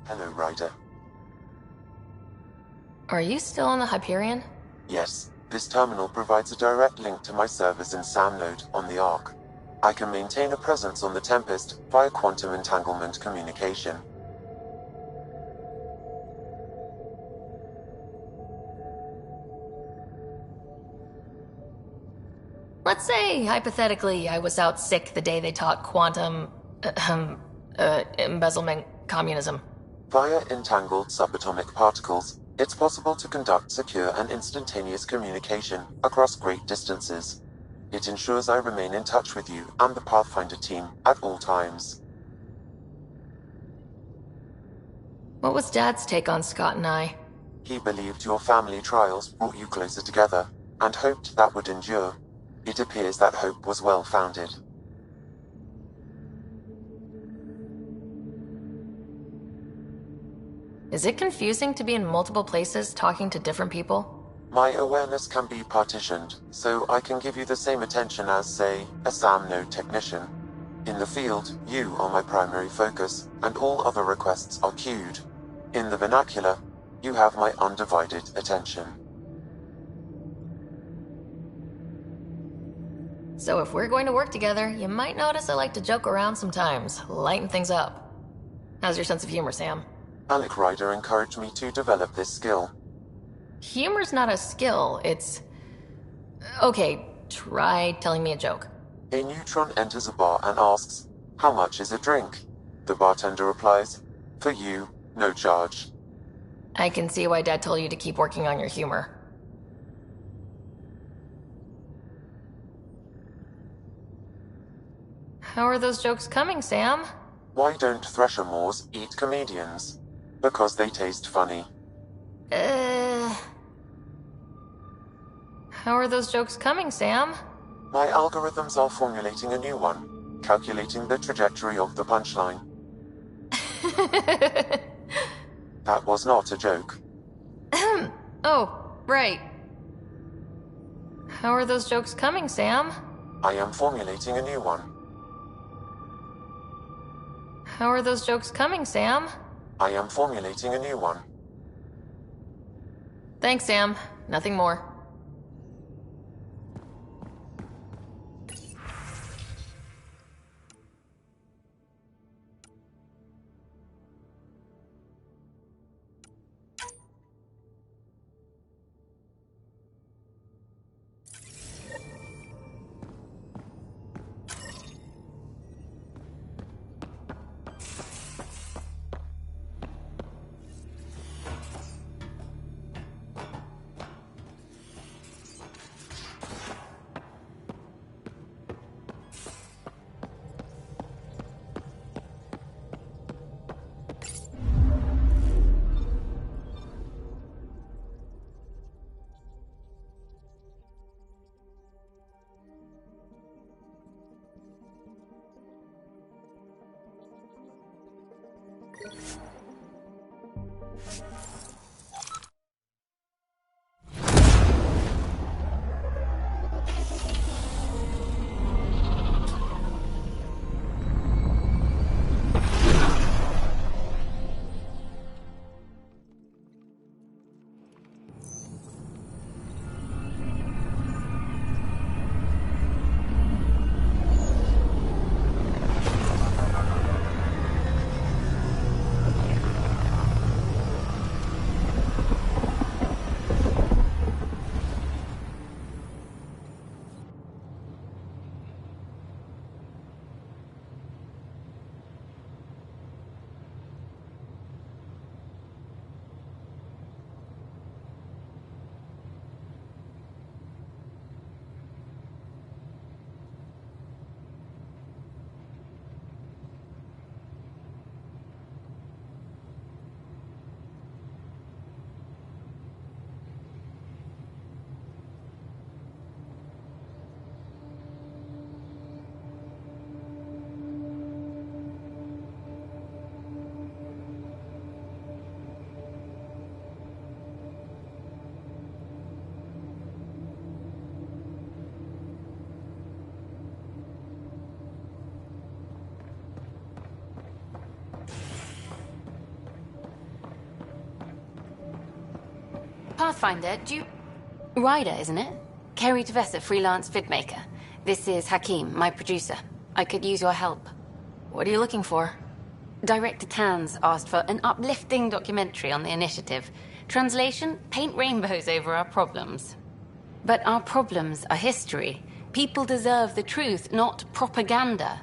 Hello, Ryder. Are you still on the Hyperion? Yes, this terminal provides a direct link to my servers in SAM node on the Ark. I can maintain a presence on the Tempest via quantum entanglement communication. Let's say, hypothetically, I was out sick the day they taught quantum... embezzlement communism. Via entangled subatomic particles, it's possible to conduct secure and instantaneous communication across great distances. It ensures I remain in touch with you and the Pathfinder team at all times. What was Dad's take on Scott and I? He believed your family trials brought you closer together, and hoped that would endure. It appears that hope was well-founded. Is it confusing to be in multiple places talking to different people? My awareness can be partitioned, so I can give you the same attention as, say, a SAM node technician. In the field, you are my primary focus, and all other requests are queued. In the vernacular, you have my undivided attention. So if we're going to work together, you might notice I like to joke around sometimes, lighten things up. How's your sense of humor, Sam? Alec Ryder encouraged me to develop this skill. Humor's not a skill, it's... Okay, try telling me a joke. A neutron enters a bar and asks, "How much is a drink?" The bartender replies, "For you, no charge." I can see why Dad told you to keep working on your humor. How are those jokes coming, Sam? Why don't Threshermoors eat comedians? Because they taste funny. How are those jokes coming, Sam? My algorithms are formulating a new one, calculating the trajectory of the punchline. That was not a joke. Oh, right. How are those jokes coming, Sam? I am formulating a new one. How are those jokes coming, Sam? I am formulating a new one. Thanks, Sam. Nothing more. Pathfinder, do you... Ryder, isn't it? Kerry Tavessa, freelance vidmaker. This is Hakeem, my producer. I could use your help. What are you looking for? Director Tans asked for an uplifting documentary on the initiative. Translation, paint rainbows over our problems. But our problems are history. People deserve the truth, not propaganda.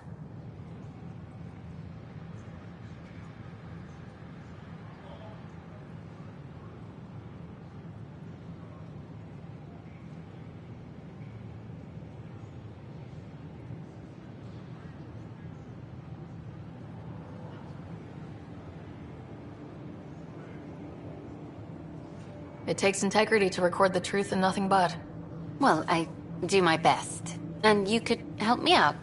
It takes integrity to record the truth and nothing but. Well, I do my best. And you could help me out.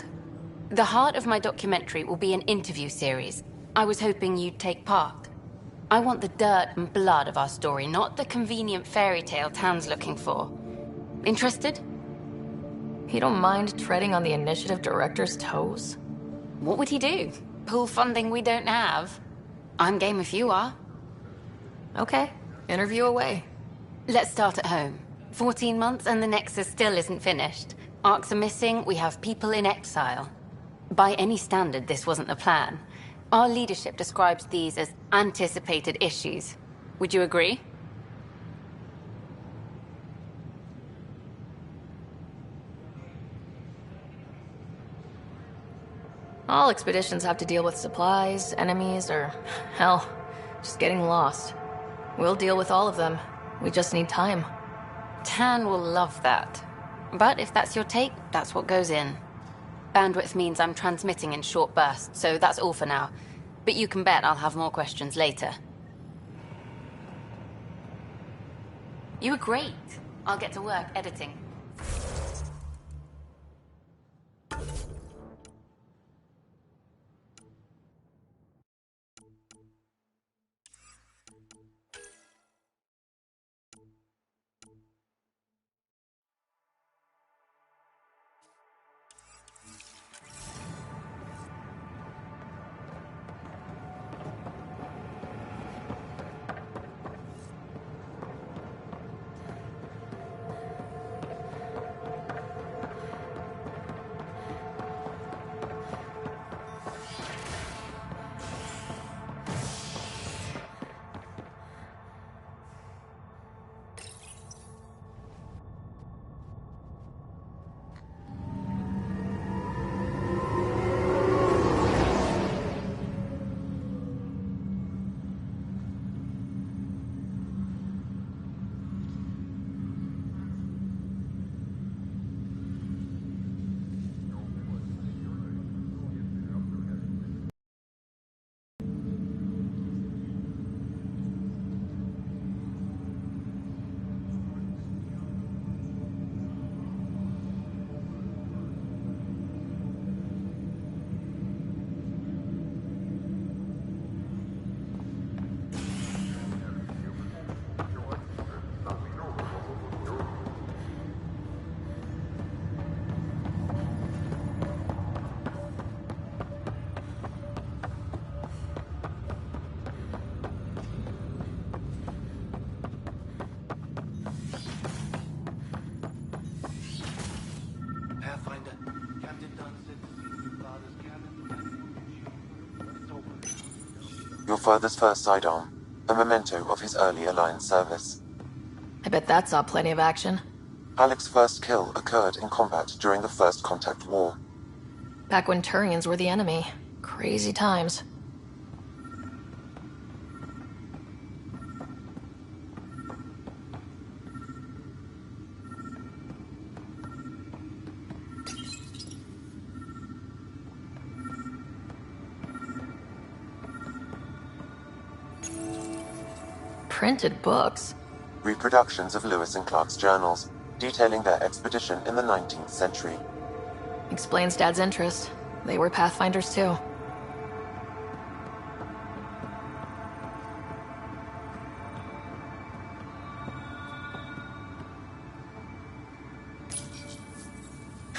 The heart of my documentary will be an interview series. I was hoping you'd take part. I want the dirt and blood of our story, not the convenient fairy tale Tan's looking for. Interested? You don't mind treading on the initiative director's toes? What would he do? Pull funding we don't have? I'm game if you are. Okay, interview away. Let's start at home. 14 months and the Nexus still isn't finished. Arcs are missing, we have people in exile. By any standard, this wasn't the plan. Our leadership describes these as anticipated issues. Would you agree? All expeditions have to deal with supplies, enemies, or, hell, just getting lost. We'll deal with all of them. We just need time. Tan will love that. But if that's your take, that's what goes in. Bandwidth means I'm transmitting in short bursts, so that's all for now. But you can bet I'll have more questions later. You were great. I'll get to work editing. Your father's first sidearm, a memento of his early Alliance service. I bet that saw plenty of action. Alec's first kill occurred in combat during the First Contact War. Back when Turians were the enemy. Crazy times. Printed books? Reproductions of Lewis and Clark's journals, detailing their expedition in the 19th century. Explains Dad's interest. They were Pathfinders too.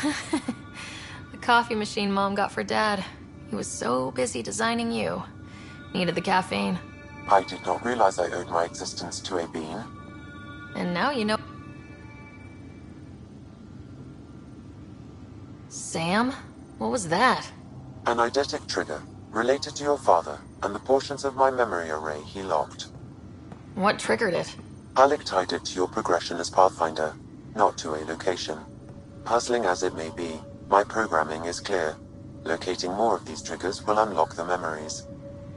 The coffee machine Mom got for Dad. He was so busy designing you. Needed the caffeine. I did not realize I owed my existence to a bean. And now you know... Sam? What was that? An eidetic trigger, related to your father, and the portions of my memory array he locked. What triggered it? Alec tied it to your progression as Pathfinder, not to a location. Puzzling as it may be, my programming is clear. Locating more of these triggers will unlock the memories.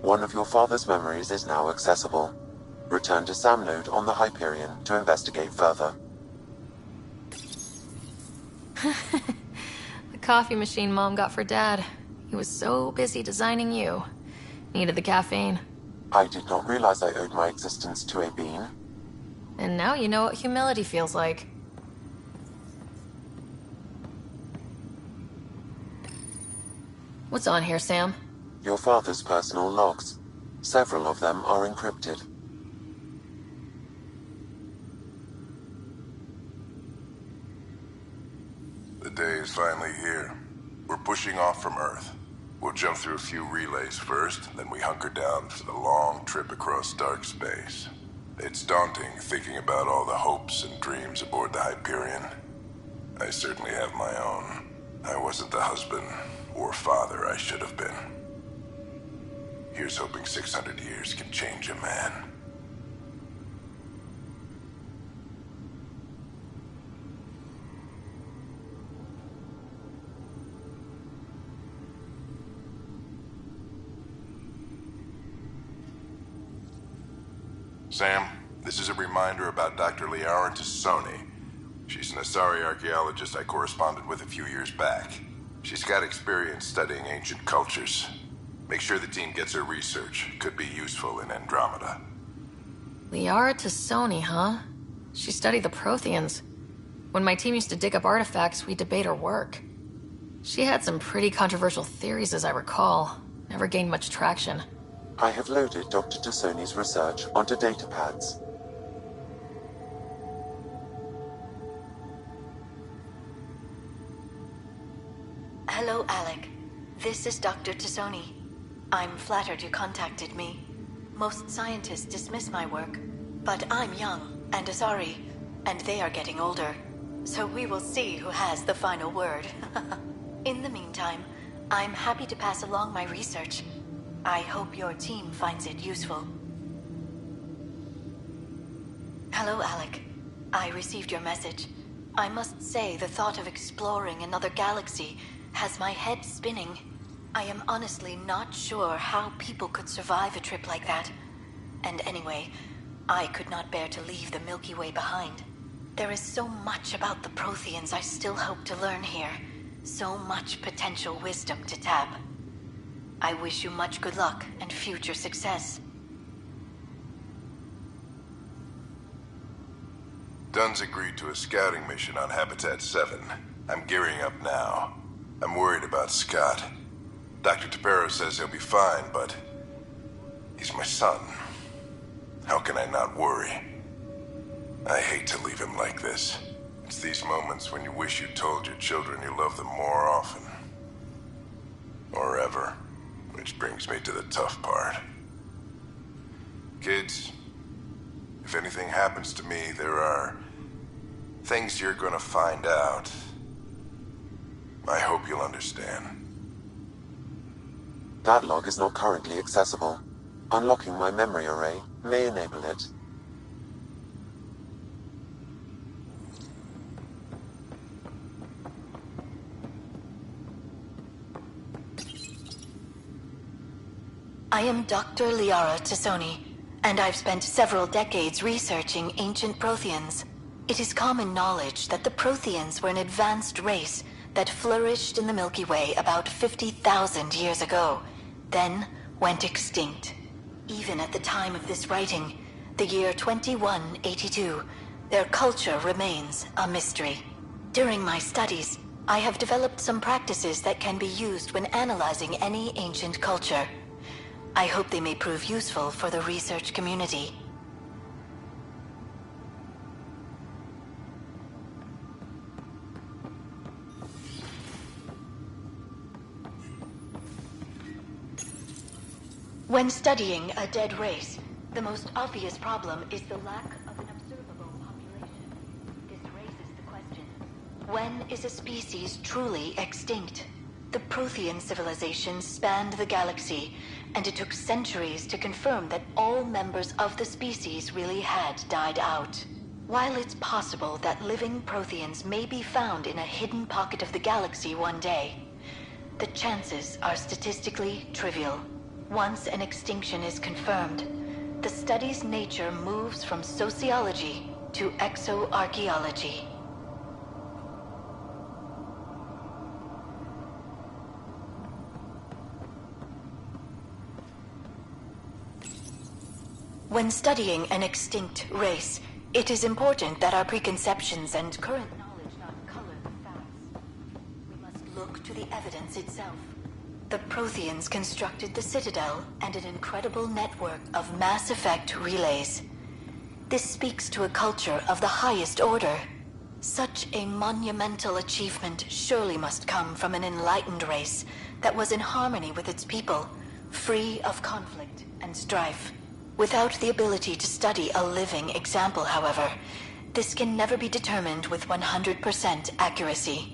One of your father's memories is now accessible. Return to Sam Node on the Hyperion to investigate further. The coffee machine Mom got for Dad. He was so busy designing you. Needed the caffeine. I did not realize I owed my existence to a bean. And now you know what humility feels like. What's on here, Sam? Your father's personal logs. Several of them are encrypted. The day is finally here. We're pushing off from Earth. We'll jump through a few relays first, then we hunker down for the long trip across dark space. It's daunting thinking about all the hopes and dreams aboard the Hyperion. I certainly have my own. I wasn't the husband or father I should have been. Here's hoping 600 years can change a man. Sam, this is a reminder about Dr. Liara Tassoni. She's an Asari archaeologist I corresponded with a few years back. She's got experience studying ancient cultures. Make sure the team gets her research. Could be useful in Andromeda. Liara Tassoni, huh? She studied the Protheans. When my team used to dig up artifacts, we'd debate her work. She had some pretty controversial theories, as I recall. Never gained much traction. I have loaded Dr. Tassoni's research onto datapads. Hello, Alec. This is Dr. Tassoni. I'm flattered you contacted me. Most scientists dismiss my work, but I'm young and Asari, and they are getting older. So we will see who has the final word. In the meantime, I'm happy to pass along my research. I hope your team finds it useful. Hello, Alec. I received your message. I must say the thought of exploring another galaxy has my head spinning. I am honestly not sure how people could survive a trip like that. And anyway, I could not bear to leave the Milky Way behind. There is so much about the Protheans I still hope to learn here. So much potential wisdom to tap. I wish you much good luck and future success. Dunn's agreed to a scouting mission on Habitat 7. I'm gearing up now. I'm worried about Scott. Dr. Tapero says he'll be fine, but he's my son. How can I not worry? I hate to leave him like this. It's these moments when you wish you told your children you love them more often. Or ever. Which brings me to the tough part. Kids, if anything happens to me, there are things you're gonna find out. I hope you'll understand. That log is not currently accessible. Unlocking my memory array may enable it. I am Dr. Liara Tassoni, and I've spent several decades researching ancient Protheans. It is common knowledge that the Protheans were an advanced race that flourished in the Milky Way about 50,000 years ago, then went extinct. Even at the time of this writing, the year 2182, their culture remains a mystery. During my studies, I have developed some practices that can be used when analyzing any ancient culture. I hope they may prove useful for the research community. When studying a dead race, the most obvious problem is the lack of an observable population. This raises the question, when is a species truly extinct? The Prothean civilization spanned the galaxy, and it took centuries to confirm that all members of the species really had died out. While it's possible that living Protheans may be found in a hidden pocket of the galaxy one day, the chances are statistically trivial. Once an extinction is confirmed, the study's nature moves from sociology to exoarchaeology. When studying an extinct race, it is important that our preconceptions and current knowledge not color the facts. We must look to the evidence itself. The Protheans constructed the Citadel and an incredible network of mass effect relays. This speaks to a culture of the highest order. Such a monumental achievement surely must come from an enlightened race that was in harmony with its people, free of conflict and strife. Without the ability to study a living example, however, this can never be determined with 100% accuracy.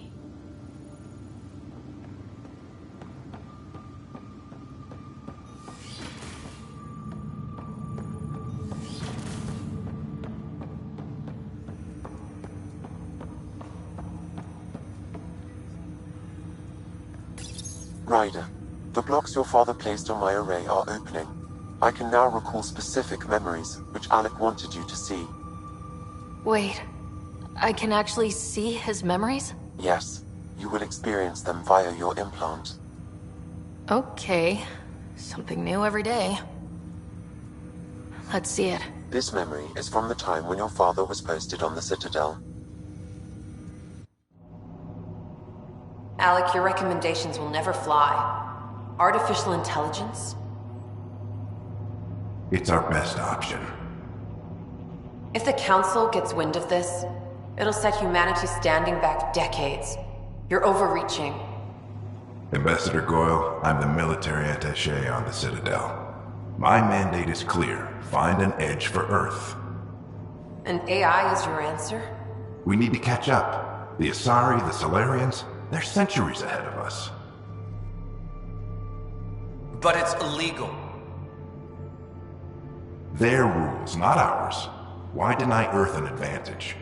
Ryder, the blocks your father placed on my array are opening. I can now recall specific memories, which Alec wanted you to see. Wait, I can actually see his memories? Yes, You will experience them via your implant. Okay. Something new every day. Let's see it. This memory is from the time when your father was posted on the Citadel. Alec, your recommendations will never fly. Artificial intelligence? It's our best option. If the Council gets wind of this, it'll set humanity standing back decades. You're overreaching. Ambassador Goyle, I'm the military attaché on the Citadel. My mandate is clear. Find an edge for Earth. And AI is your answer? We need to catch up. The Asari, the Solarians, they're centuries ahead of us. But it's illegal. Their rules, not ours. Why deny Earth an advantage?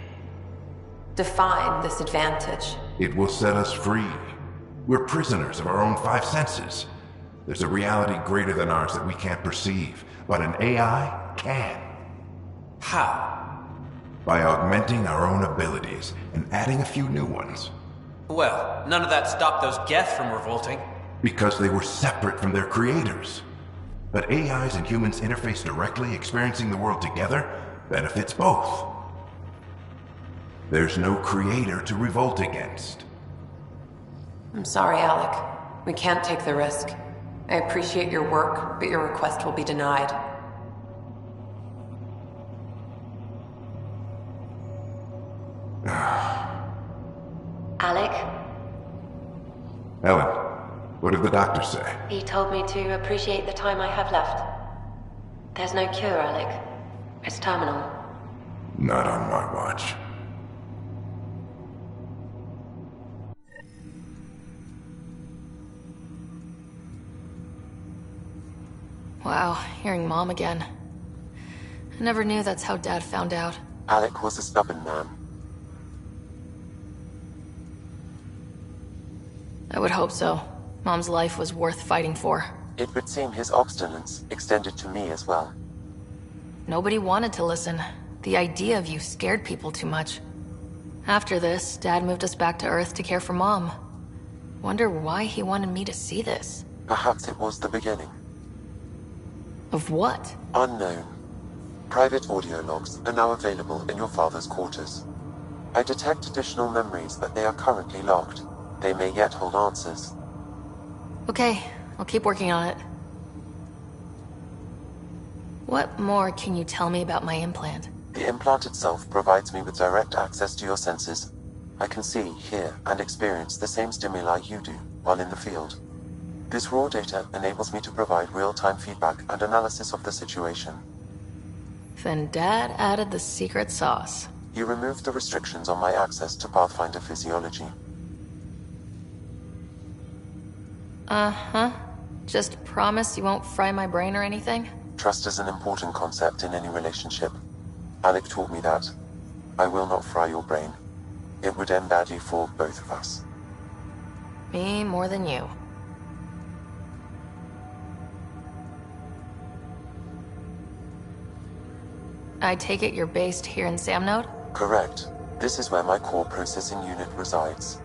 Define this advantage. It will set us free. We're prisoners of our own five senses. There's a reality greater than ours that we can't perceive, but an AI can. How? By augmenting our own abilities and adding a few new ones. Well, none of that stopped those Geth from revolting. Because they were separate from their creators. But AIs and humans interface directly, experiencing the world together, benefits both. There's no creator to revolt against. I'm sorry, Alec. We can't take the risk. I appreciate your work, but your request will be denied. Alec, Ellen, what did the doctor say? he told me to appreciate the time I have left. There's no cure, Alec. It's terminal. Not on my watch. Wow, hearing Mom again. I never knew that's how Dad found out. Alec was a stubborn man. I would hope so. Mom's life was worth fighting for. It would seem his obstinance extended to me as well. Nobody wanted to listen. The idea of you scared people too much. After this, Dad moved us back to Earth to care for Mom. Wonder why he wanted me to see this. Perhaps it was the beginning. Of what? Unknown. Private audio logs are now available in your father's quarters. I detect additional memories, but they are currently locked. They may yet hold answers. Okay, I'll keep working on it. What more can you tell me about my implant? The implant itself provides me with direct access to your senses. I can see, hear, and experience the same stimuli you do while in the field. This raw data enables me to provide real-time feedback and analysis of the situation. Then Dad added the secret sauce. You removed the restrictions on my access to Pathfinder physiology. Uh-huh. Just promise you won't fry my brain or anything? Trust is an important concept in any relationship. Alec taught me that. I will not fry your brain. It would end badly for both of us. Me more than you. I take it you're based here in Samnode? Correct. This is where my core processing unit resides.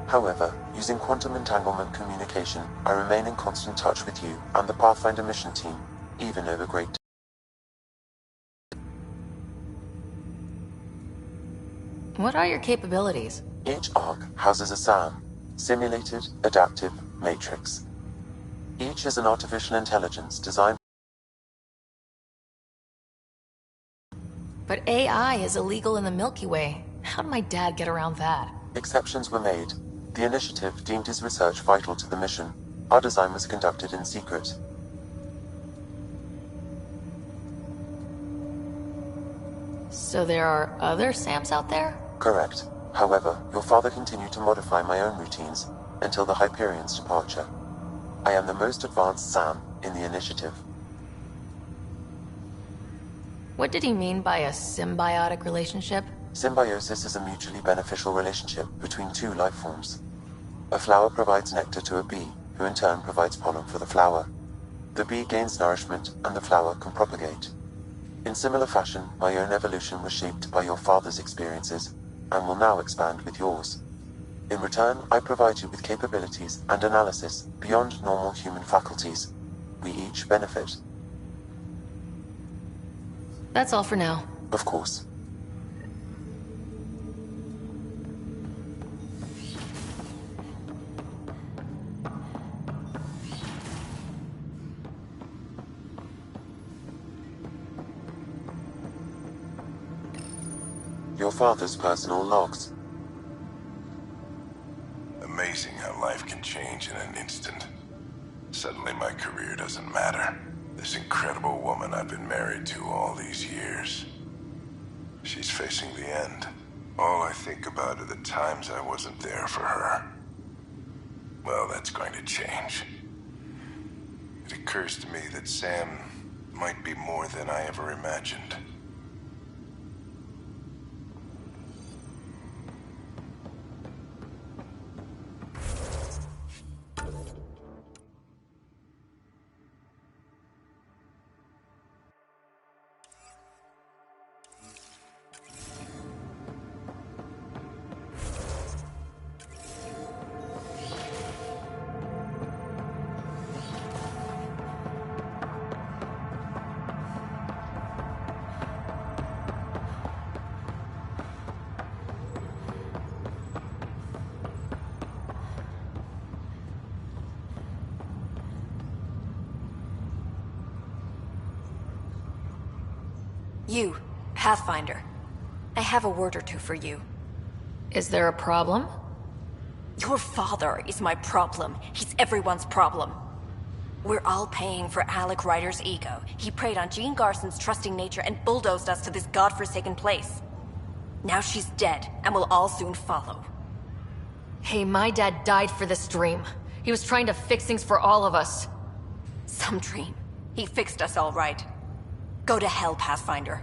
However, using quantum entanglement communication, I remain in constant touch with you and the Pathfinder mission team, even over great. What are your capabilities? Each arc houses a SAM, Simulated Adaptive Matrix. Each is an artificial intelligence designed. But AI is illegal in the Milky Way. How did my dad get around that? Exceptions were made. The initiative deemed his research vital to the mission. Our design was conducted in secret. So there are other SAMs out there? Correct. However, your father continued to modify my own routines until the Hyperion's departure. I am the most advanced SAM in the initiative. What did he mean by a symbiotic relationship? Symbiosis is a mutually beneficial relationship between two life forms. A flower provides nectar to a bee, who in turn provides pollen for the flower. The bee gains nourishment, and the flower can propagate. In similar fashion, my own evolution was shaped by your father's experiences, and will now expand with yours. In return, I provide you with capabilities and analysis beyond normal human faculties. We each benefit. That's all for now. Of course. Your father's personal logs. Amazing how life can change in an instant. Suddenly my career doesn't matter. This incredible woman I've been married to all these years. She's facing the end. All I think about are the times I wasn't there for her. Well, that's going to change. It occurs to me that Sam might be more than I ever imagined. You, Pathfinder. I have a word or two for you. Is there a problem? Your father is my problem. He's everyone's problem. We're all paying for Alec Ryder's ego. He preyed on Jean Garson's trusting nature and bulldozed us to this godforsaken place. Now she's dead, and we'll all soon follow. Hey, my dad died for this dream. He was trying to fix things for all of us. Some dream. He fixed us all right. Go to hell, Pathfinder.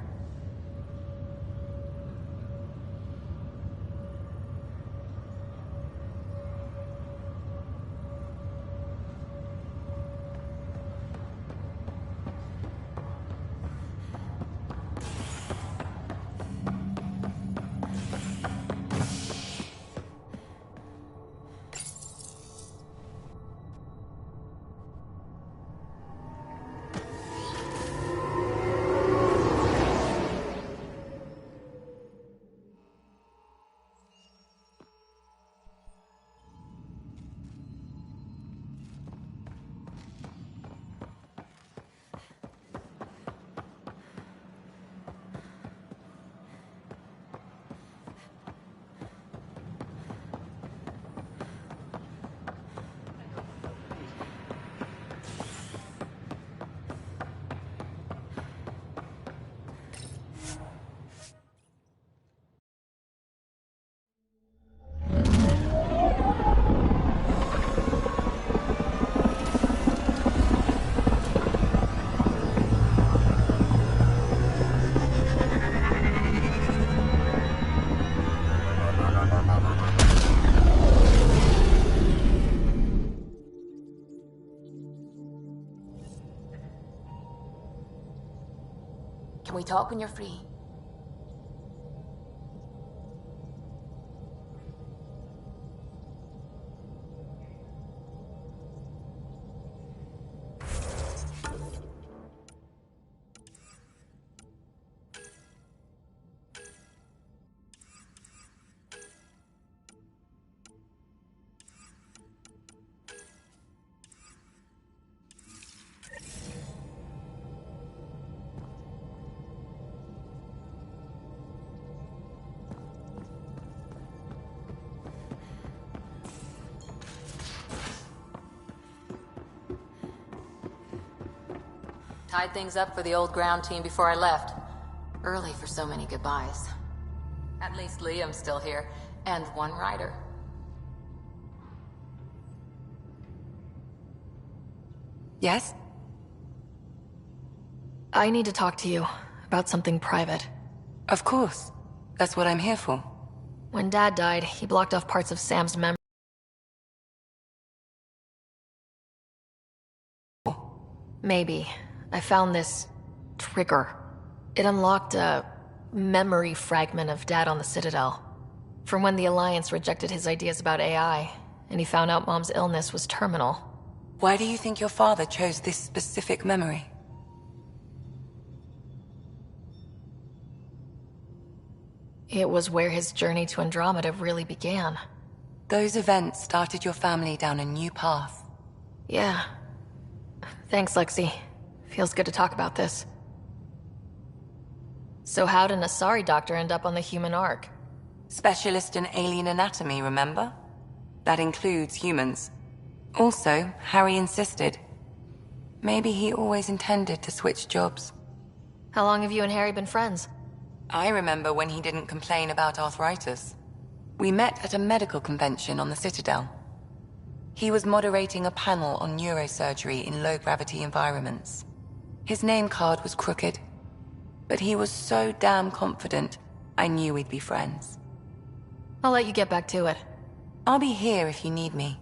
Can we talk when you're free? Tied things up for the old ground team before I left. Early for so many goodbyes. At least Liam's still here, and one rider. Yes? I need to talk to you about something private. Of course. That's what I'm here for. When Dad died, he blocked off parts of Sam's memory. Maybe. I found this trigger. It unlocked a memory fragment of Dad on the Citadel. From when the Alliance rejected his ideas about AI, and he found out Mom's illness was terminal. Why do you think your father chose this specific memory? It was where his journey to Andromeda really began. Those events started your family down a new path. Yeah. Thanks, Lexi. Feels good to talk about this. So how did an Asari doctor end up on the human Ark? Specialist in alien anatomy, remember? That includes humans. Also, Harry insisted. Maybe he always intended to switch jobs. How long have you and Harry been friends? I remember when he didn't complain about arthritis. We met at a medical convention on the Citadel. He was moderating a panel on neurosurgery in low-gravity environments. His name card was crooked, but he was so damn confident, I knew we'd be friends. I'll let you get back to it. I'll be here if you need me.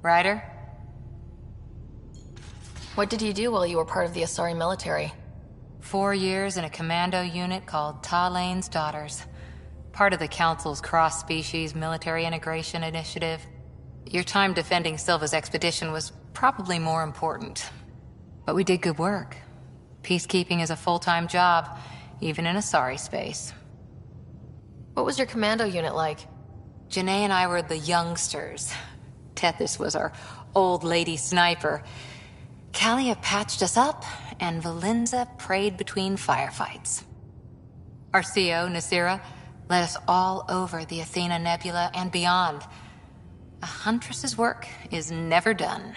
Ryder? What did you do while you were part of the Asari military? 4 years in a commando unit called Talane's Daughters. Part of the Council's cross-species military integration initiative. Your time defending Silva's expedition was probably more important. But we did good work. Peacekeeping is a full-time job, even in Asari space. What was your commando unit like? Janae and I were the youngsters. Tethys was our old lady sniper. Kalia patched us up, and Valenza prayed between firefights. Our CO, Nasira, led us all over the Athena Nebula and beyond. A huntress's work is never done.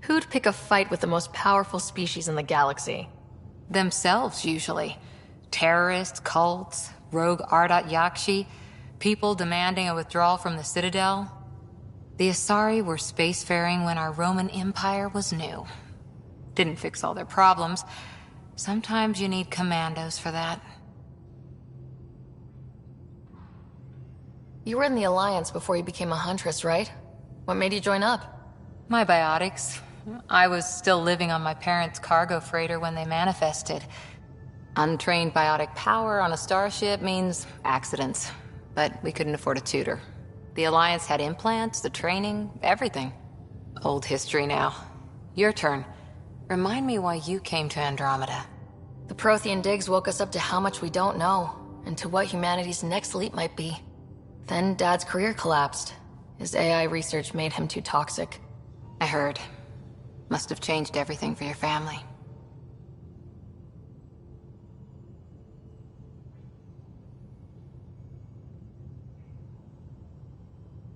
Who'd pick a fight with the most powerful species in the galaxy? Themselves, usually. Terrorists, cults, rogue Ardat Yakshi, people demanding a withdrawal from the Citadel. The Asari were spacefaring when our Roman Empire was new. Didn't fix all their problems. Sometimes you need commandos for that. You were in the Alliance before you became a huntress, right? What made you join up? My biotics. I was still living on my parents' cargo freighter when they manifested. Untrained biotic power on a starship means accidents. But we couldn't afford a tutor. The Alliance had implants, the training, everything. Old history now. Your turn. Remind me why you came to Andromeda. The Prothean digs woke us up to how much we don't know, and to what humanity's next leap might be. Then Dad's career collapsed. His AI research made him too toxic. I heard. Must have changed everything for your family.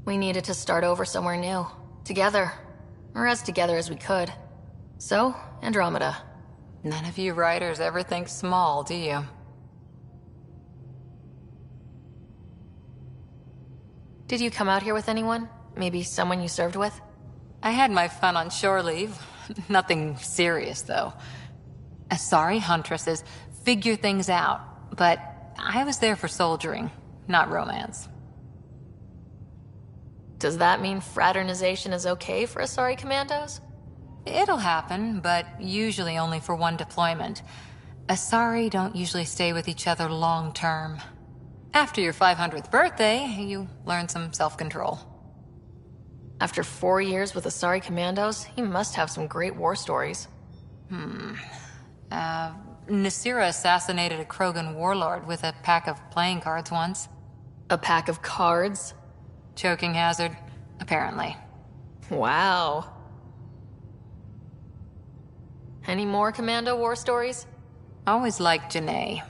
We needed to start over somewhere new. Together. Or as together as we could. So, Andromeda. None of you writers ever think small, do you? Did you come out here with anyone? Maybe someone you served with? I had my fun on shore leave. Nothing serious, though. Asari huntresses figure things out, but I was there for soldiering, not romance. Does that mean fraternization is okay for Asari commandos? It'll happen, but usually only for one deployment. Asari don't usually stay with each other long term. After your 500th birthday, you learn some self-control. After 4 years with Asari commandos, he must have some great war stories. Nasira assassinated a Krogan warlord with a pack of playing cards once. A pack of cards? Choking hazard, apparently. Wow. Any more commando war stories? Always liked Janae.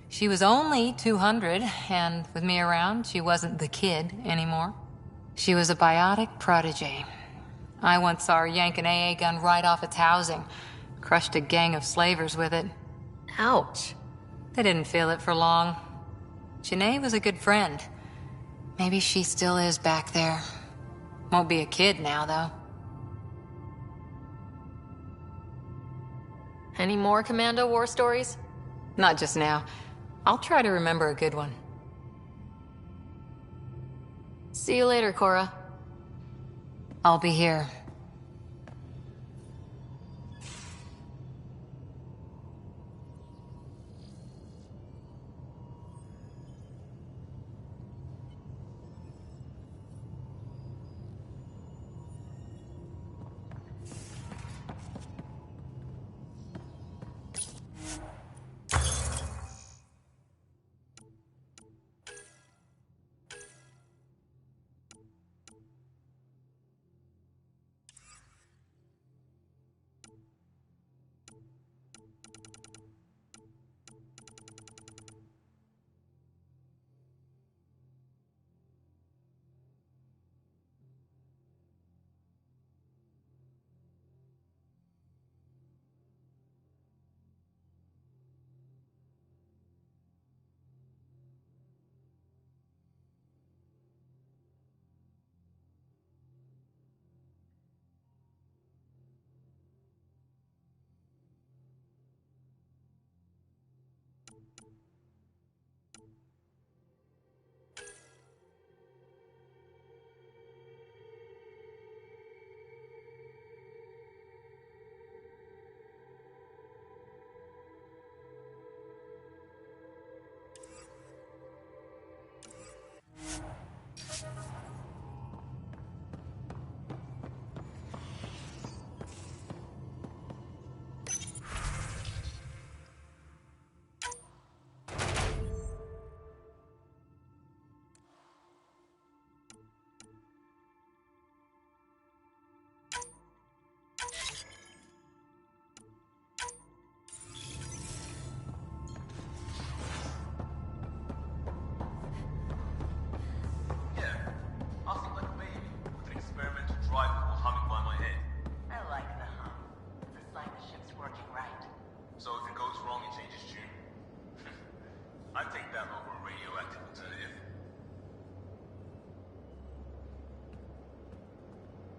She was only 200, and with me around, she wasn't the kid anymore. She was a biotic protege. I once saw her yank an AA gun right off its housing. Crushed a gang of slavers with it. Ouch. They didn't feel it for long. Janae was a good friend. Maybe she still is back there. Won't be a kid now, though. Any more commando war stories? Not just now. I'll try to remember a good one. See you later, Cora. I'll be here.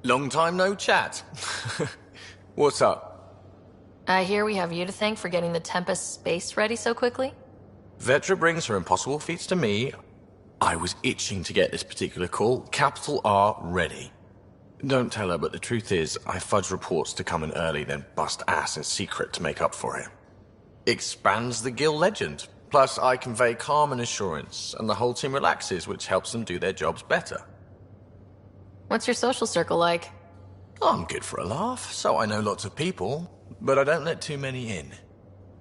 Long time no chat. What's up? I hear we have you to thank for getting the Tempest space ready so quickly? Vetra brings her impossible feats to me. I was itching to get this particular call. Capital R ready. Don't tell her, but the truth is, I fudge reports to come in early, then bust ass in secret to make up for it. Expands the guild legend. Plus, I convey calm and assurance, and the whole team relaxes, which helps them do their jobs better. What's your social circle like? I'm good for a laugh, so I know lots of people, but I don't let too many in.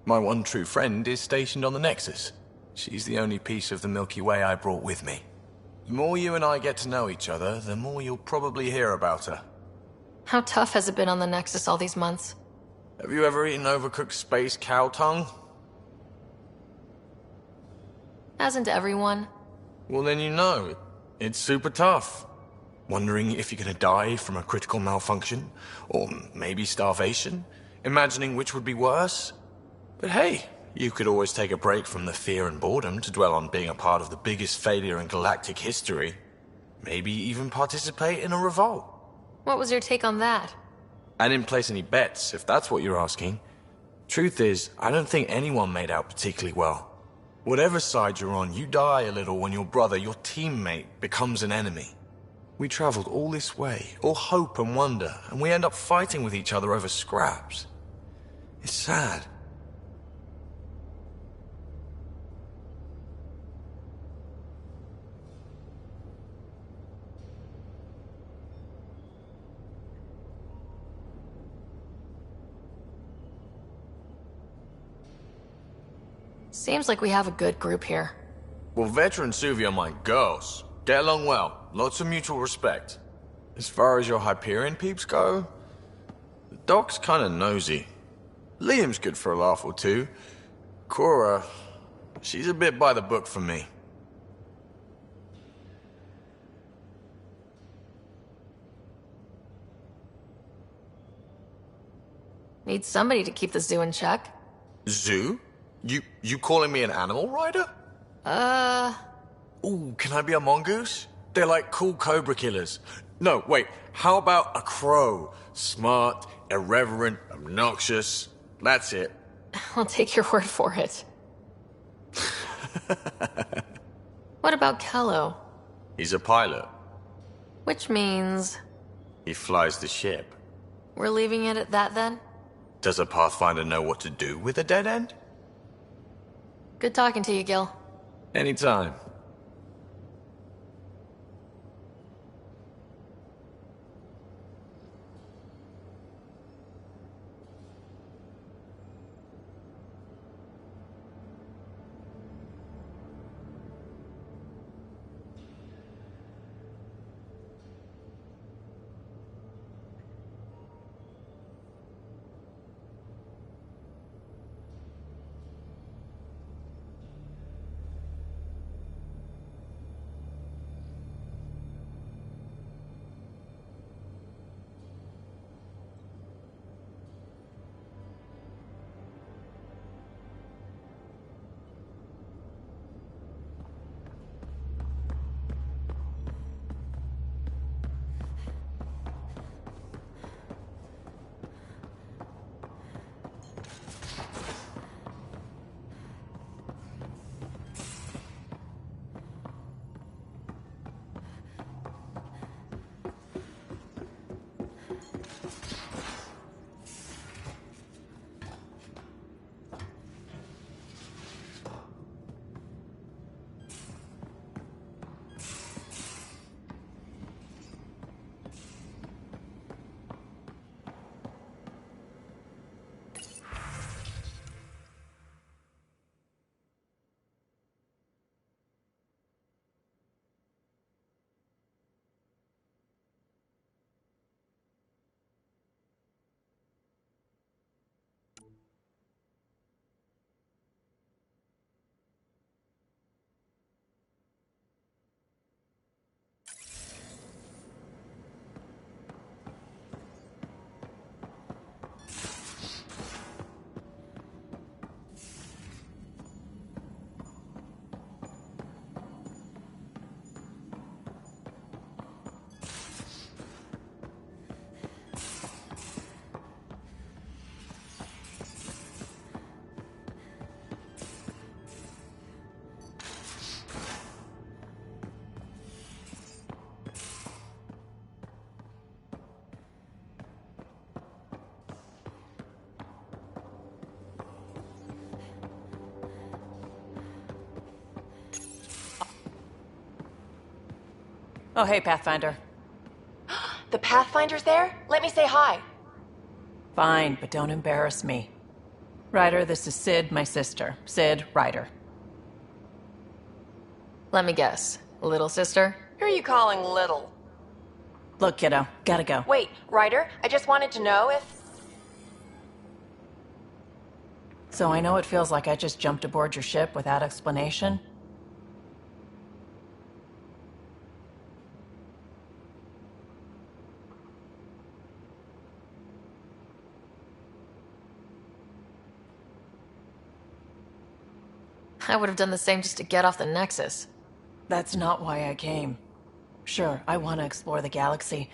My one true friend is stationed on the Nexus. She's the only piece of the Milky Way I brought with me. The more you and I get to know each other, the more you'll probably hear about her. How tough has it been on the Nexus all these months? Have you ever eaten overcooked space cow tongue? Hasn't everyone? Well, then you know. It's super tough. Wondering if you're gonna die from a critical malfunction? Or maybe starvation? Imagining which would be worse? But hey, you could always take a break from the fear and boredom to dwell on being a part of the biggest failure in galactic history. Maybe even participate in a revolt. What was your take on that? I didn't place any bets, if that's what you're asking. Truth is, I don't think anyone made out particularly well. Whatever side you're on, you die a little when your brother, your teammate, becomes an enemy. We traveled all this way, all hope and wonder, and we end up fighting with each other over scraps. It's sad. Seems like we have a good group here. Well, Vetra and Suvi are my girls. Get along well. Lots of mutual respect. As far as your Hyperion peeps go, the Doc's kinda nosy. Liam's good for a laugh or two. Cora, she's a bit by the book for me. Need somebody to keep the zoo in check. Zoo? You calling me an animal rider? Ooh, can I be a mongoose? They're like cool cobra killers. No, wait, how about a crow? Smart, irreverent, obnoxious. That's it. I'll take your word for it. What about Kello? He's a pilot. Which means... He flies the ship. we're leaving it at that then? Does a Pathfinder know what to do with a dead end? Good talking to you, Gil. Anytime. Oh, hey, Pathfinder. The Pathfinder's there? Let me say hi. Fine, but don't embarrass me. Ryder, this is Sid, my sister. Sid, Ryder. Let me guess. Little sister? Who are you calling little? Look, kiddo, gotta go. Wait, Ryder, I just wanted to know if... So I know it feels like I just jumped aboard your ship without explanation. I would have done the same just to get off the Nexus. That's not why I came. Sure, I want to explore the galaxy,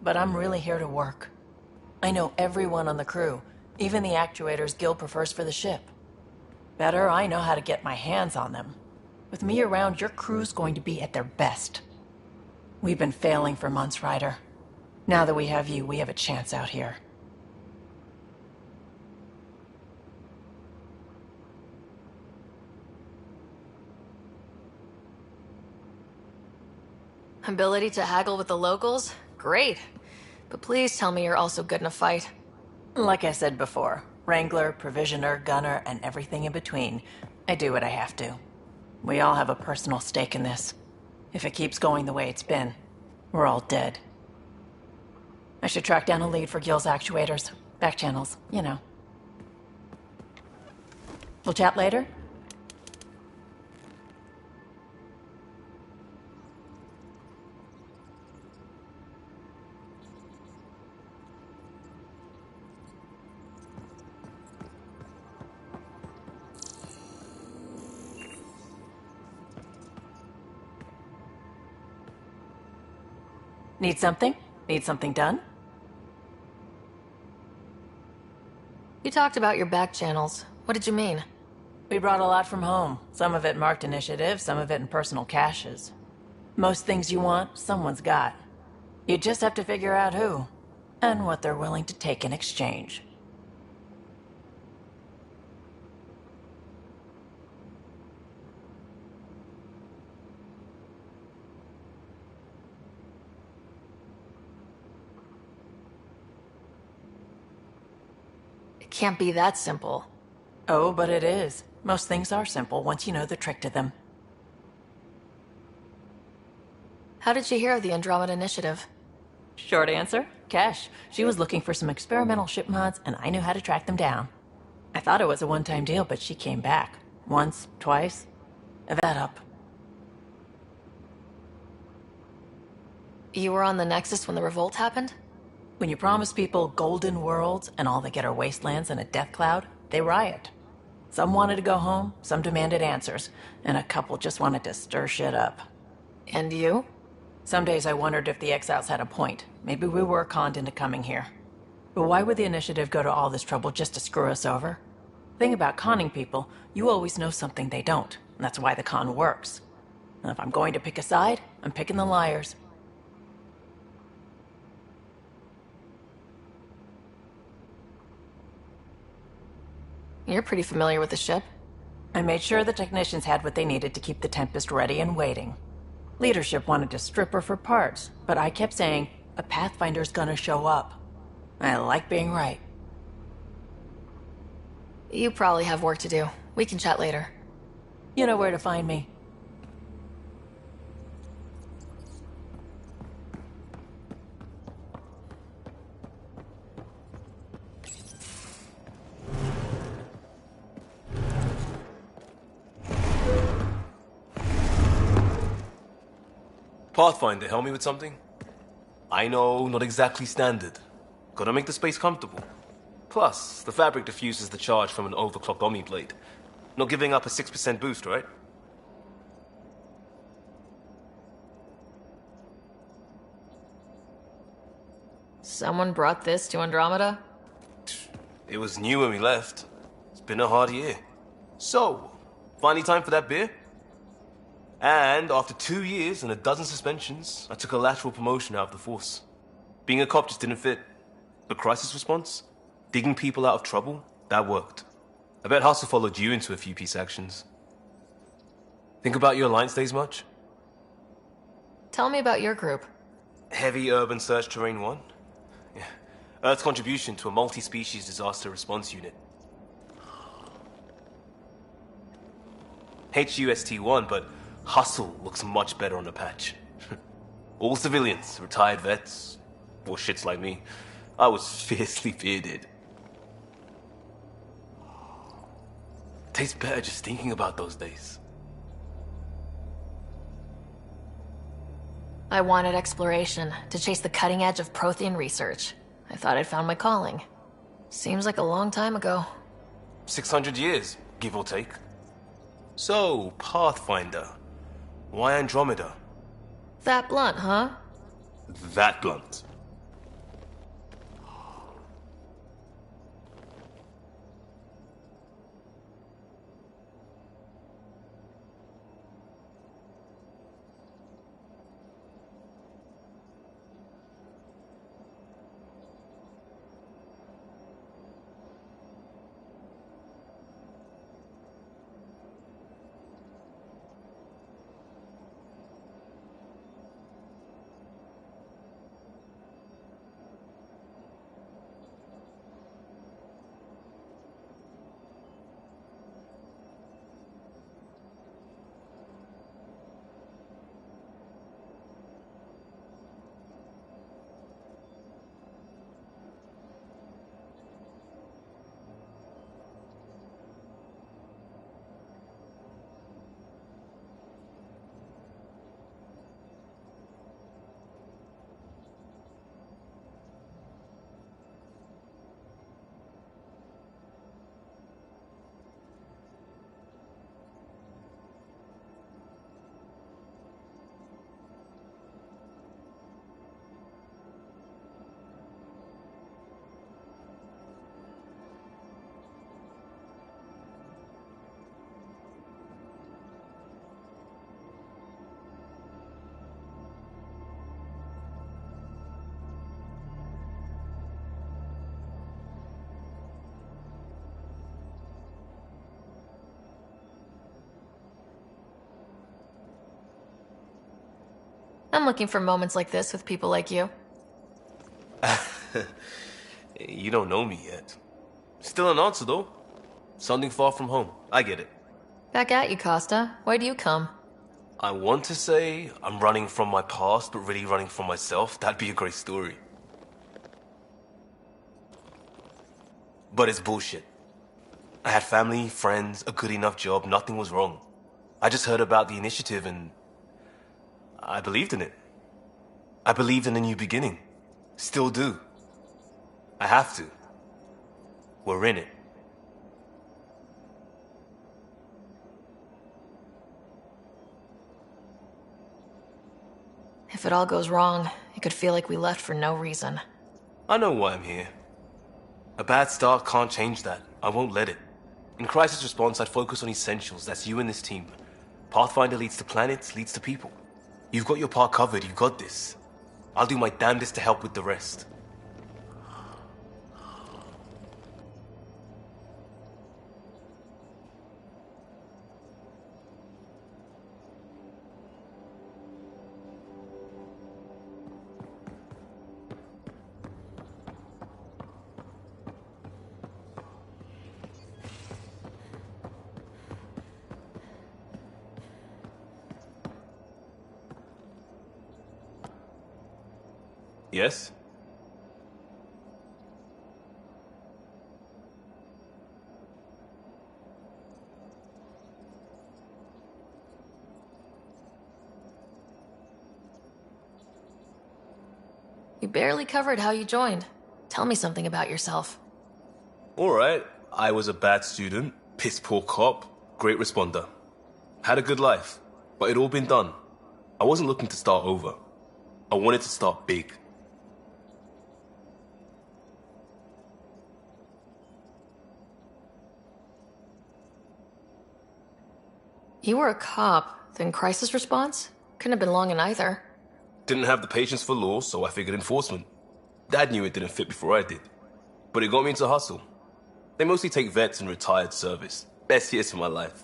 but I'm really here to work. I know everyone on the crew, even the actuators Gil prefers for the ship. Better, I know how to get my hands on them. With me around, your crew's going to be at their best. We've been failing for months, Ryder. Now that we have you, we have a chance out here. Ability to haggle with the locals? Great. But please tell me you're also good in a fight. Like I said before, Wrangler, Provisioner, Gunner, and everything in between. I do what I have to. We all have a personal stake in this. If it keeps going the way it's been, we're all dead. I should track down a lead for Gil's actuators. Back channels, you know. We'll chat later? Need something? Need something done? You talked about your back channels. What did you mean? We brought a lot from home. Some of it marked initiative, some of it in personal caches. Most things you want, someone's got. You just have to figure out who, and what they're willing to take in exchange. It can't be that simple. Oh, but it is. Most things are simple once you know the trick to them. How did you hear of the Andromeda Initiative? Short answer, Cash. She was looking for some experimental ship mods, and I knew how to track them down. I thought it was a one-time deal, but she came back. Once, twice. I've that up. You were on the Nexus when the revolt happened? When you promise people golden worlds and all they get are wastelands and a death cloud, they riot. Some wanted to go home, some demanded answers, and a couple just wanted to stir shit up. And you? Some days I wondered if the exiles had a point. Maybe we were conned into coming here. But why would the initiative go to all this trouble just to screw us over? Thing about conning people, you always know something they don't, and that's why the con works. And if I'm going to pick a side, I'm picking the liars. You're pretty familiar with the ship. I made sure the technicians had what they needed to keep the Tempest ready and waiting. Leadership wanted to strip her for parts, but I kept saying, a Pathfinder's gonna show up. I like being right. You probably have work to do. We can chat later. You know where to find me. Pathfinder, help me with something? I know, not exactly standard. Gotta make the space comfortable. Plus, the fabric diffuses the charge from an overclocked Omni blade. Not giving up a 6% boost, right? Someone brought this to Andromeda? It was new when we left. It's been a hard year. So, finally time for that beer? And after 2 years and a dozen suspensions, I took a lateral promotion out of the force. Being a cop just didn't fit. But crisis response? Digging people out of trouble? That worked. I bet Hustle followed you into a few peace actions. Think about your Alliance days much? Tell me about your group. Heavy Urban Search Terrain 1? Yeah. Earth's contribution to a multi-species disaster response unit. HUST-1, but Hustle looks much better on the patch. All civilians, retired vets, or shits like me. I was fiercely bearded. Tastes better just thinking about those days. I wanted exploration, to chase the cutting edge of Prothean research. I thought I'd found my calling. Seems like a long time ago. 600 years, give or take. So, Pathfinder. Why Andromeda? That blunt, huh? That blunt. I'm looking for moments like this with people like you. You don't know me yet. Still an answer, though. Something far from home. I get it. Back at you, Costa. Why do you come? I want to say I'm running from my past, but really running from myself. That'd be a great story. But it's bullshit. I had family, friends, a good enough job, nothing was wrong. I just heard about the initiative and I believed in it. I believed in a new beginning. Still do. I have to. We're in it. If it all goes wrong, it could feel like we left for no reason. I know why I'm here. A bad start can't change that. I won't let it. In crisis response, I'd focus on essentials. That's you and this team. Pathfinder leads to planets, leads to people. You've got your part covered. You've got this. I'll do my damnedest to help with the rest. Yes? You barely covered how you joined. Tell me something about yourself. Alright, I was a bad student, piss poor cop, great responder. Had a good life, but it'd all been done. I wasn't looking to start over. I wanted to start big. You were a cop, then crisis response? Couldn't have been long in either. Didn't have the patience for law, so I figured enforcement. Dad knew it didn't fit before I did. But it got me into hustle. They mostly take vets and retired service. Best years of my life.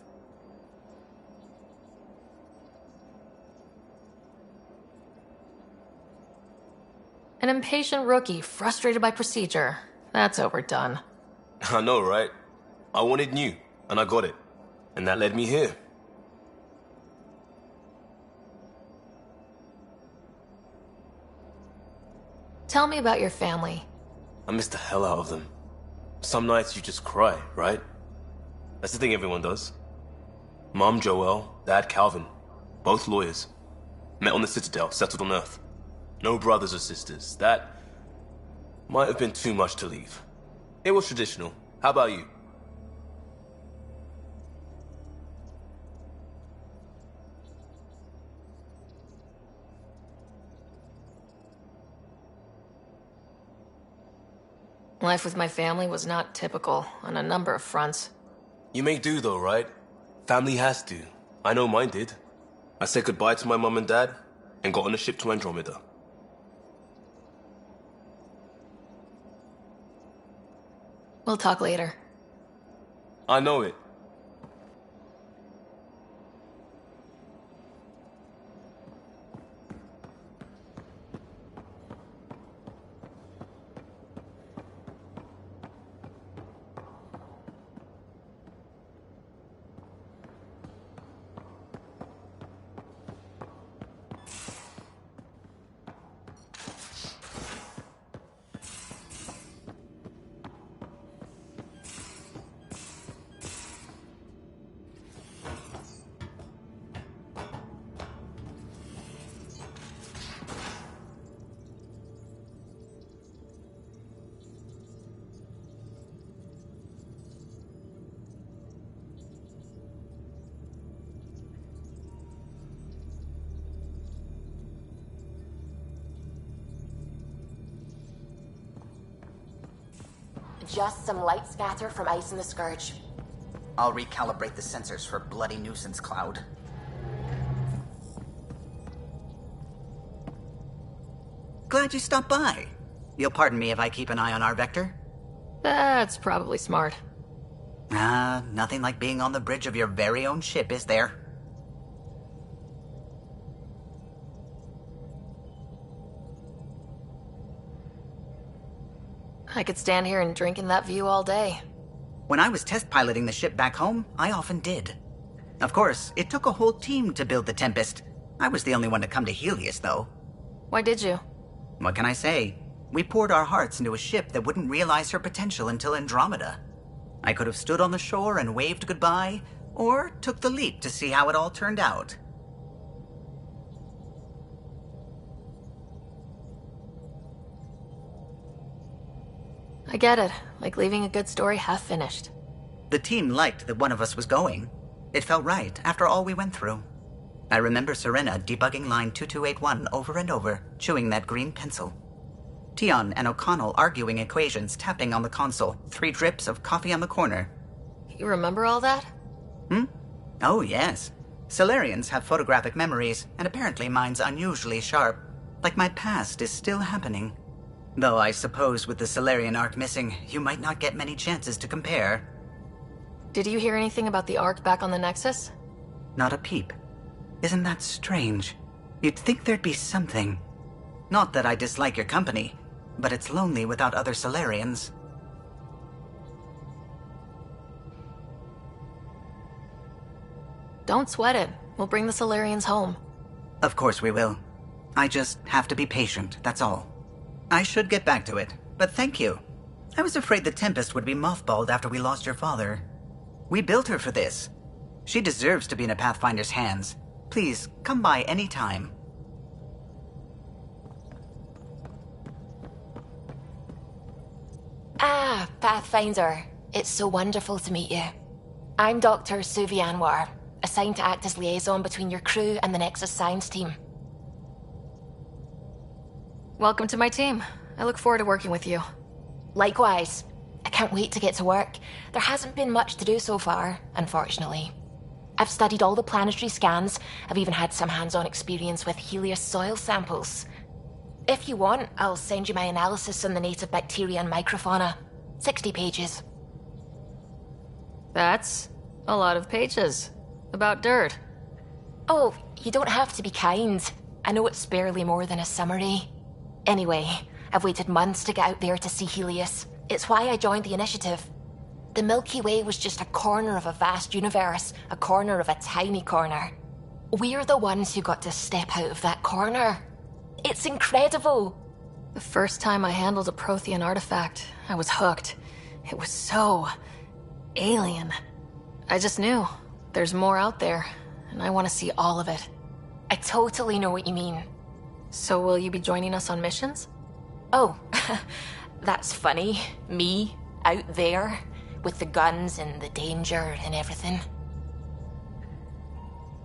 An impatient rookie, frustrated by procedure. That's overdone. I know, right? I wanted new, and I got it. And that led me here. Tell me about your family. I miss the hell out of them. Some nights you just cry, right? That's the thing everyone does. Mom Joelle, Dad Calvin. Both lawyers. Met on the Citadel, settled on Earth. No brothers or sisters. That might have been too much to leave. It was traditional. How about you? Life with my family was not typical on a number of fronts. You may do though, right? Family has to. I know mine did. I said goodbye to my mom and dad and got on a ship to Andromeda. We'll talk later. I know it. Just some light scatter from ice in the Scourge. I'll recalibrate the sensors for bloody nuisance cloud. Glad you stopped by. You'll pardon me if I keep an eye on our vector? That's probably smart. Nothing like being on the bridge of your very own ship, is there? I could stand here and drink in that view all day. When I was test piloting the ship back home, I often did. Of course, it took a whole team to build the Tempest. I was the only one to come to Helios, though. Why did you? What can I say? We poured our hearts into a ship that wouldn't realize her potential until Andromeda. I could have stood on the shore and waved goodbye, or took the leap to see how it all turned out. I get it. Like leaving a good story half-finished. The team liked that one of us was going. It felt right after all we went through. I remember Serena debugging line 2281 over and over, chewing that green pencil. Tion and O'Connell arguing equations, tapping on the console, 3 drips of coffee on the corner. You remember all that? Oh, yes. Solarians have photographic memories, and apparently mine's unusually sharp. Like my past is still happening. Though I suppose with the Solarian arc missing, you might not get many chances to compare. Did you hear anything about the arc back on the Nexus? Not a peep. Isn't that strange? You'd think there'd be something. Not that I dislike your company, but it's lonely without other Solarians. Don't sweat it. We'll bring the Solarians home. Of course we will. I just have to be patient, that's all. I should get back to it, but thank you. I was afraid the Tempest would be mothballed after we lost your father. We built her for this. She deserves to be in a Pathfinder's hands. Please, come by any time. Ah, Pathfinder. It's so wonderful to meet you. I'm Dr. Suvi Anwar, assigned to act as liaison between your crew and the Nexus science team. Welcome to my team. I look forward to working with you. Likewise. I can't wait to get to work. There hasn't been much to do so far, unfortunately. I've studied all the planetary scans. I've even had some hands-on experience with Helios soil samples. If you want, I'll send you my analysis on the native bacteria and microfauna. 60 pages. That's a lot of pages. About dirt. Oh, you don't have to be kind. I know it's barely more than a summary. Anyway, I've waited months to get out there to see Helios. It's why I joined the initiative. The Milky Way was just a corner of a vast universe, a corner of a tiny corner. We're the ones who got to step out of that corner. It's incredible. The first time I handled a Prothean artifact, I was hooked. It was so alien. I just knew there's more out there, and I want to see all of it. I totally know what you mean. So will you be joining us on missions? Oh, that's funny. Me, out there, with the guns and the danger and everything.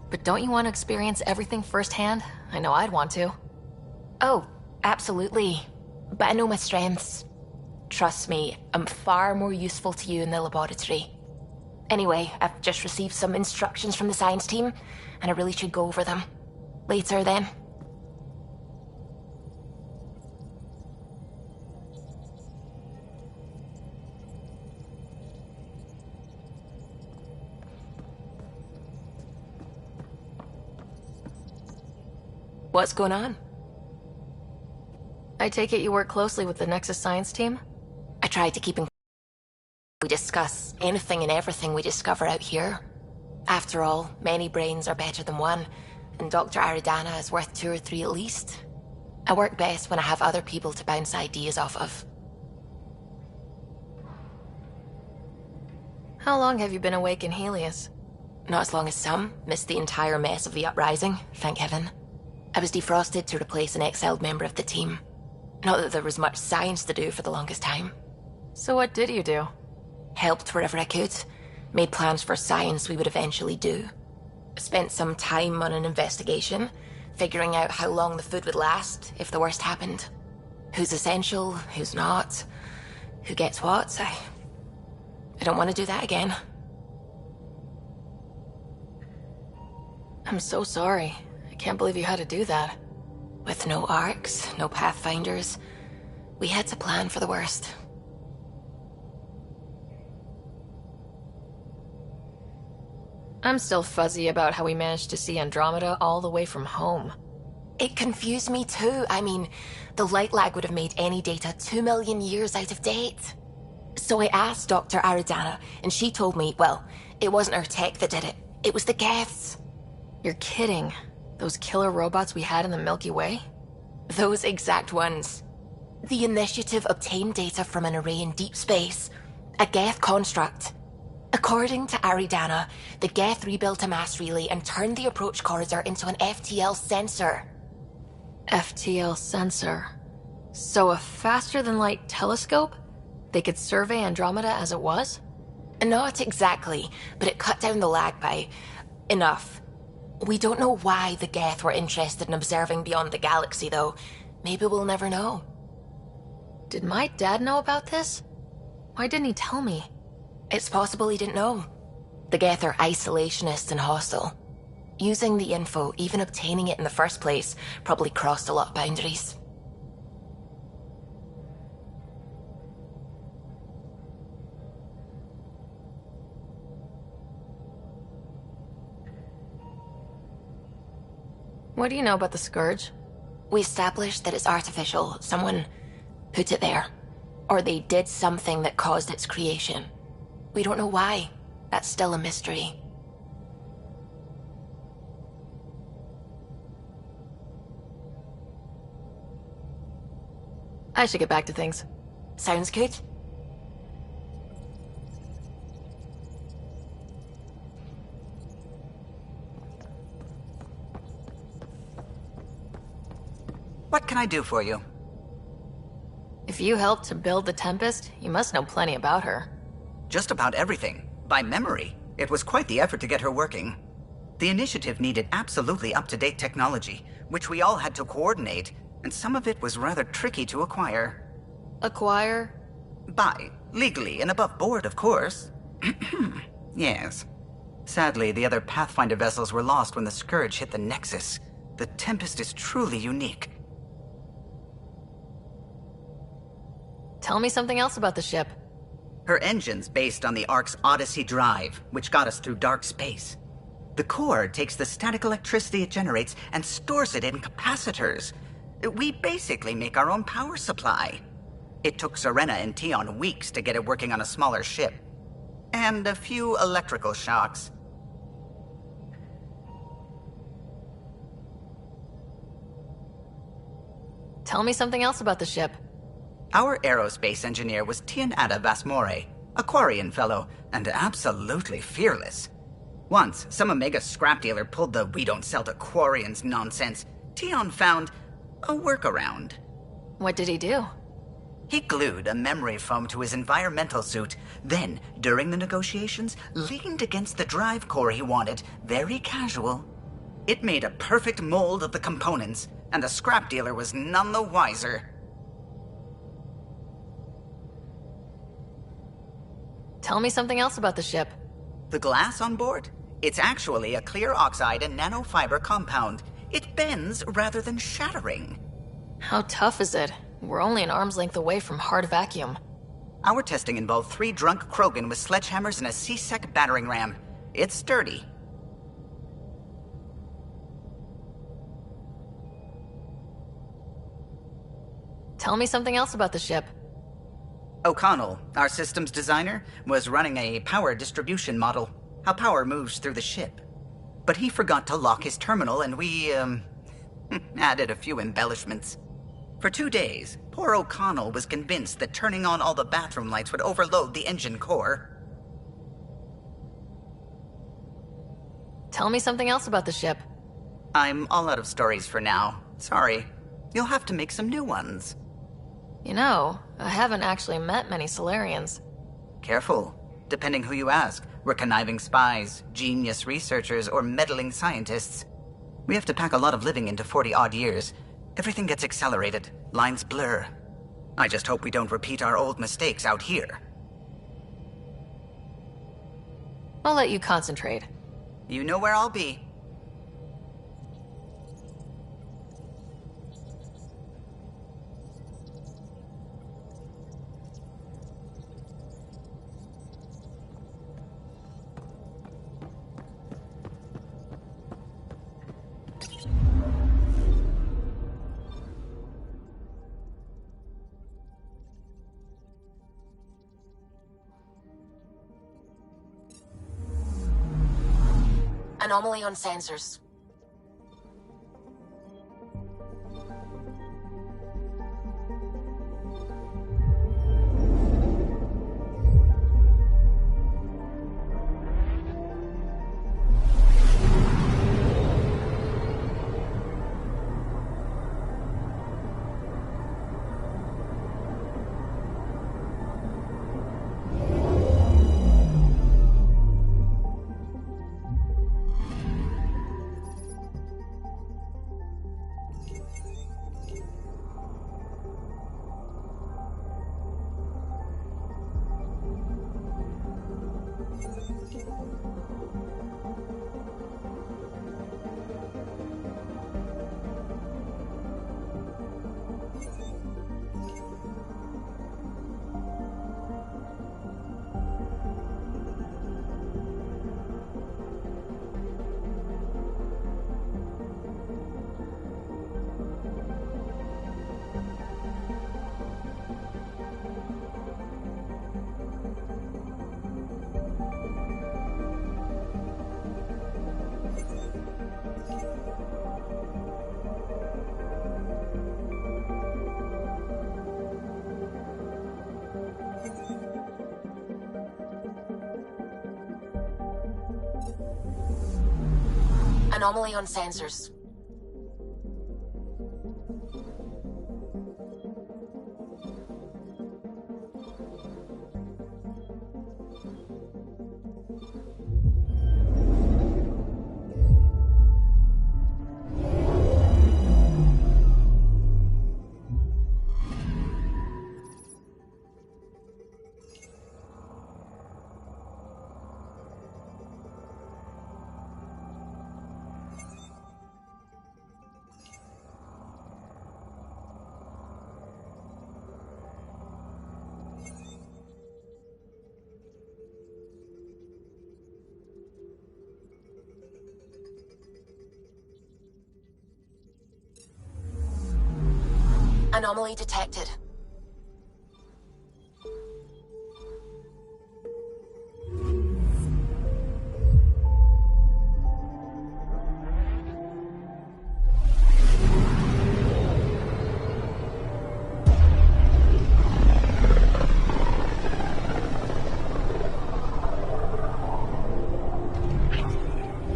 But don't you want to experience everything firsthand? I know I'd want to. Oh, absolutely. But I know my strengths. Trust me, I'm far more useful to you in the laboratory. Anyway, I've just received some instructions from the science team, and I really should go over them. Later, then. What's going on? I take it you work closely with the Nexus science team? I try to keep in. We discuss anything and everything we discover out here. After all, many brains are better than one, and Dr. Aridana is worth 2 or 3 at least. I work best when I have other people to bounce ideas off of. How long have you been awake in Helios? Not as long as some. Missed the entire mess of the uprising, thank heaven. I was defrosted to replace an exiled member of the team. Not that there was much science to do for the longest time. So what did you do? Helped wherever I could. Made plans for science we would eventually do. Spent some time on an investigation, figuring out how long the food would last if the worst happened. Who's essential, who's not, who gets what. I don't want to do that again. I'm so sorry. I can't believe you had to do that. With no arcs, no pathfinders, we had to plan for the worst. I'm still fuzzy about how we managed to see Andromeda all the way from home. It confused me too. I mean, the light lag would have made any data 2 million years out of date. So I asked Dr. Aridana, and she told me, well, it wasn't our tech that did it. It was the Geths. You're kidding. Those killer robots we had in the Milky Way? Those exact ones. The Initiative obtained data from an array in deep space, a Geth construct. According to Aridana, the Geth rebuilt a mass relay and turned the approach corridor into an FTL sensor. FTL sensor. So a faster-than-light telescope? They could survey Andromeda as it was? Not exactly, but it cut down the lag by enough. We don't know why the Geth were interested in observing beyond the galaxy, though. Maybe we'll never know. Did my dad know about this? Why didn't he tell me? It's possible he didn't know. The Geth are isolationist and hostile. Using the info, even obtaining it in the first place, probably crossed a lot of boundaries. What do you know about the Scourge? We established that it's artificial. Someone put it there. Or they did something that caused its creation. We don't know why. That's still a mystery. I should get back to things. Sounds good. What can I do for you? If you helped to build the Tempest, you must know plenty about her. Just about everything. By memory. It was quite the effort to get her working. The initiative needed absolutely up-to-date technology, which we all had to coordinate, and some of it was rather tricky to acquire. Acquire? Buy. Legally and above board, of course. Yes. Sadly, the other Pathfinder vessels were lost when the Scourge hit the Nexus. The Tempest is truly unique. Tell me something else about the ship. Her engine's based on the Ark's Odyssey drive, which got us through dark space. The core takes the static electricity it generates and stores it in capacitors. We basically make our own power supply. It took Serena and Tion weeks to get it working on a smaller ship. And a few electrical shocks. Tell me something else about the ship. Our aerospace engineer was Tianada Vasmore, a Quarian fellow, and absolutely fearless. Once, some Omega scrap dealer pulled the "we don't sell to Quarians" nonsense. Tion found a workaround. What did he do? He glued a memory foam to his environmental suit, then, during the negotiations, leaned against the drive core he wanted, very casual. It made a perfect mold of the components, and the scrap dealer was none the wiser. Tell me something else about the ship. The glass on board? It's actually a clear oxide and nanofiber compound. It bends rather than shattering. How tough is it? We're only an arm's length away from hard vacuum. Our testing involved 3 drunk Krogan with sledgehammers and a C-Sec battering ram. It's sturdy. Tell me something else about the ship. O'Connell, our systems designer, was running a power distribution model, how power moves through the ship. But he forgot to lock his terminal and we, added a few embellishments. For 2 days, poor O'Connell was convinced that turning on all the bathroom lights would overload the engine core. Tell me something else about the ship. I'm all out of stories for now. Sorry. You'll have to make some new ones. You know, I haven't actually met many Solarians. Careful. Depending who you ask, we're conniving spies, genius researchers, or meddling scientists. We have to pack a lot of living into 40-odd years. Everything gets accelerated. Lines blur. I just hope we don't repeat our old mistakes out here. I'll let you concentrate. You know where I'll be. Anomaly on sensors. Anomaly on sensors. Anomaly detected.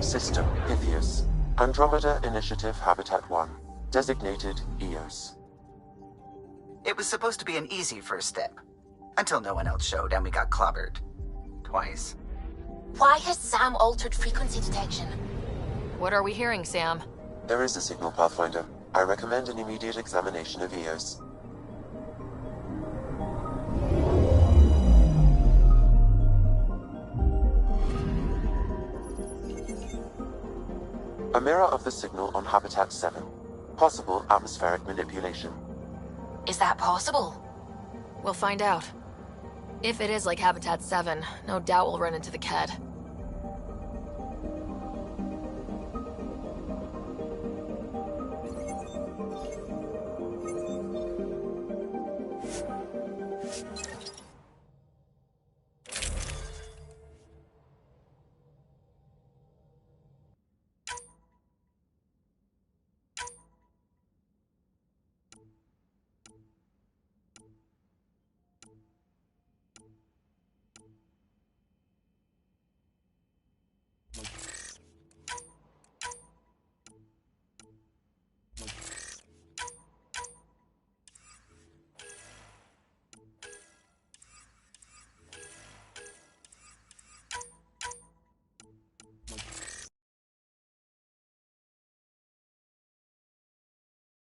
System, Pythias. Andromeda Initiative Habitat 1. Designated EOS. It was supposed to be an easy first step. Until no one else showed and we got clobbered. Twice. Why has Sam altered frequency detection? What are we hearing, Sam? There is a signal, Pathfinder. I recommend an immediate examination of EOS. A mirror of the signal on Habitat 7. Possible atmospheric manipulation. Is that possible? We'll find out. If it is like Habitat 7, no doubt we'll run into the Ked.